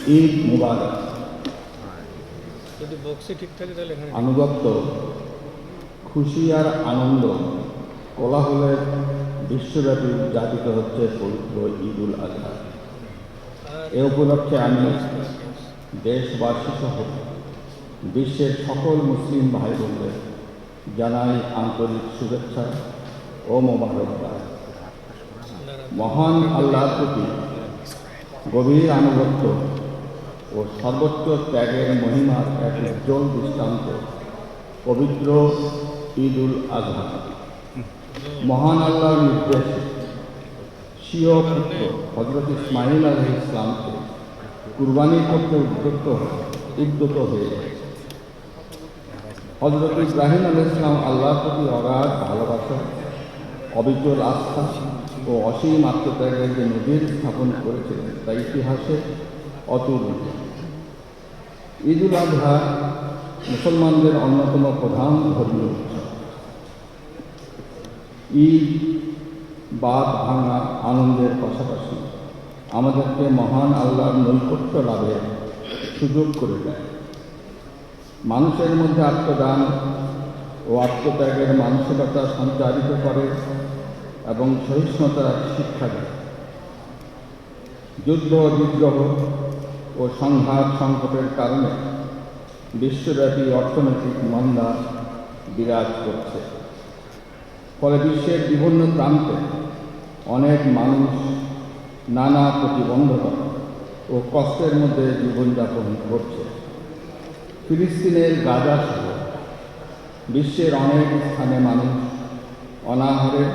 ঈদ মুবারক। আনুগত্য, খুশি আর আনন্দ কোলাহলের বিশ্বব্যাপী উদযাপিত হচ্ছে পবিত্র ঈদুল আজহা। এ উপলক্ষে আমি দেশবাসী সহ বিশ্বের সকল মুসলিম ভাই বোনদের জানাই আন্তরিক শুভেচ্ছা ও মোবারকবাদ। মহান আল্লাহর প্রতি গভীর আনুগত্য ও সর্বোচ্চ ত্যাগের মহিমার এক উজ্জ্বল দৃষ্টান্ত পবিত্র ঈদুল আজহা। মহান আল্লাহর নির্দেশে স্বীয় পুত্র হযরত ইসমাঈল আলাইহিস ইসলামকে কুরবানি করতে উদ্যত হয়ে হযরত ইব্রাহিম আলাইহিস সালাম আল্লাহর প্রতি অগাধ ভালোবাসা, অবিচল আস্থা ও অসীম আত্মত্যাগের যে নজির স্থাপন করেছিলেন তা ইতিহাসে অতুলনীয়। ঈদুল আজহা মুসলমানদের অন্যতম প্রধান ধর্মীয় উৎসব। ঈদ বাদ ভাঙা আনন্দের পাশাপাশি আমাদেরকে মহান আল্লাহর নৈকট্য লাভের সুযোগ করে দেয়। মানুষের মধ্যে আত্মদান ও আত্মত্যাগের মানসিকতা সঞ্চারিত করে এবং সহিষ্ণুতার শিক্ষা দেয়। যুদ্ধ, বিগ্রহ ও সংঘাত সংকটের কারণে বিশ্বব্যাপী অর্থনৈতিক মন্দা বিরাজ করছে। ফলে বিশ্বের বিভিন্ন প্রান্তে অনেক মানুষ নানা প্রতিবন্ধকতা ও কষ্টের মধ্যে জীবনযাপন করছে। ফিলিস্তিনের গাজা সহ বিশ্বের অনেক স্থানে মানুষ অনাহারে,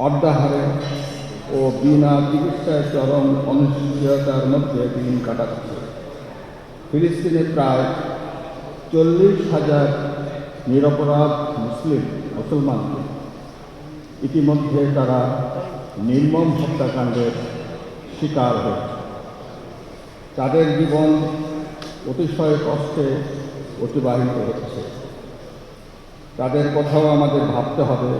অর্ধাহারে ও বিনা চিকিৎসায় চরম অনিশ্চয়তার মধ্যে দিন কাটাচ্ছে। ফিলিস্তিনে প্রায় 40,000 নিরপরাধ মুসলমানকে ইতিমধ্যে তারা নির্মম হত্যাকাণ্ডের শিকার হয়েছে। তাদের জীবন অতিশয় কষ্টে অতিবাহিত হচ্ছে। তাদের কথাও আমাদের ভাবতে হবে।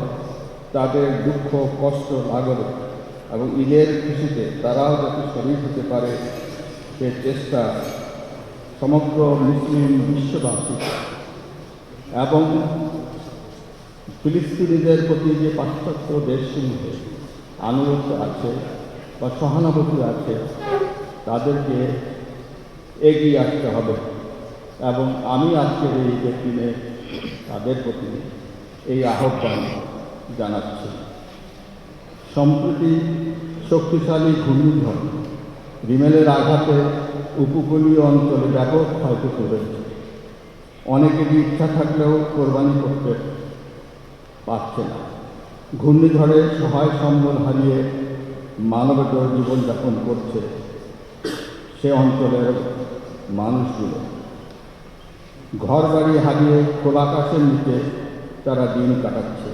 তাদের দুঃখ, কষ্ট লাগবে এবং ঈদের খুশিতে তারাও যাতে শরীর হতে পারে সে চেষ্টা সমগ্র মুসলিম বিশ্ববাসী এবং ফিলিস্তিনিদের প্রতি যে পাশ্চাত্য দেশসমূহে আনুগত্য আছে বা সহানুভূতি আছে তাদেরকে এগিয়ে আসতে হবে। এবং আমি আজকের এই ঈদের দিনে তাদের প্রতি এই আহ্বান জানাচ্ছি। সম্প্রতি শক্তিশালী ঘূর্ণিঝড় রিমেলের আঘাতে উপকূলীয় অঞ্চলে ব্যাপক ক্ষয়ক্ষতি হয়েছে। অনেকেরই ইচ্ছা থাকলেও কোরবানি করতে পারছে না। ঘূর্ণিঝড়ে সহায় সম্বল হারিয়ে মানবেতর জীবনযাপন করছে সে অঞ্চলের মানুষগুলো। ঘরবাড়ি হারিয়ে খোলা আকাশের নিচে তারা দিন কাটাচ্ছে।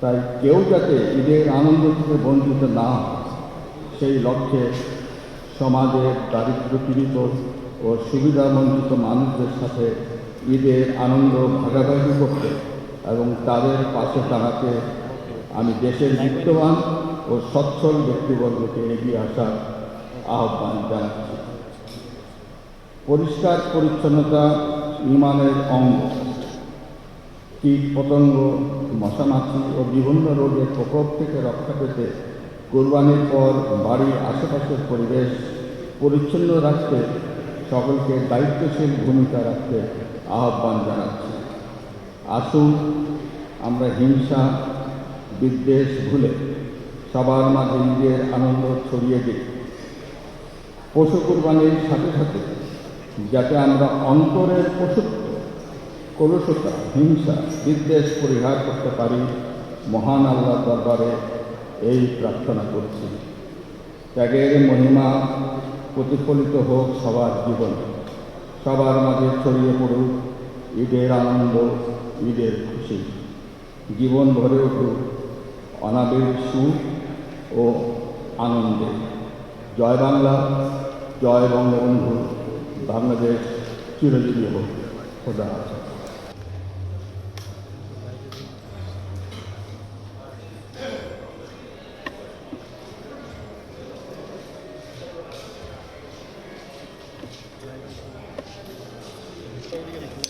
তাই কেউ যাতে ঈদের আনন্দ থেকে বঞ্চিত না হয় সেই লক্ষ্যে সমাজের দারিদ্র্যপীড়িত ও সুবিধাবঞ্চিত মানুষদের সাথে ঈদের আনন্দ ভাগাভাগি করতে এবং তাদের পাশে দাঁড়াতে আমি দেশের বিত্তবান ও সচ্ছল ব্যক্তিবর্গকে এগিয়ে আসার আহ্বান জানাচ্ছি। পরিষ্কার পরিচ্ছন্নতা ঈমানের অঙ্গ। কীট পতঙ্গ, মশামাছি ও বিভিন্ন রোগের প্রকোপ থেকে রক্ষা পেতে কোরবানির পর বাড়ির আশেপাশের পরিবেশ পরিচ্ছন্ন রাখতে সকলকে দায়িত্বশীল ভূমিকা রাখতে আহ্বান জানাচ্ছি। আসুন আমরা হিংসা, বিদ্বেষ ভুলে সবার মাঝে ঈদের আনন্দ ছড়িয়ে দিই। পশু কোরবানির সাথে সাথে যাতে আমরা অন্তরের পশুত্ব, কলুষতা, হিংসা, বিদ্বেষ পরিহার করতে পারি, মহান আল্লাহর দরবারে এই প্রার্থনা করছি। ত্যাগের মহিমা প্রতিফলিত হোক সবার জীবনে, সবার মাঝে ছড়িয়ে পড়ুক ঈদের আনন্দ, ঈদের খুশি। জীবন ভরে উঠুক অনাবিল সুখ ও আনন্দে। জয় বাংলা, জয় বঙ্গবন্ধু। বাংলাদেশ চিরজীবী হোক। খোদা হাফেজ। ওদিকে দেখি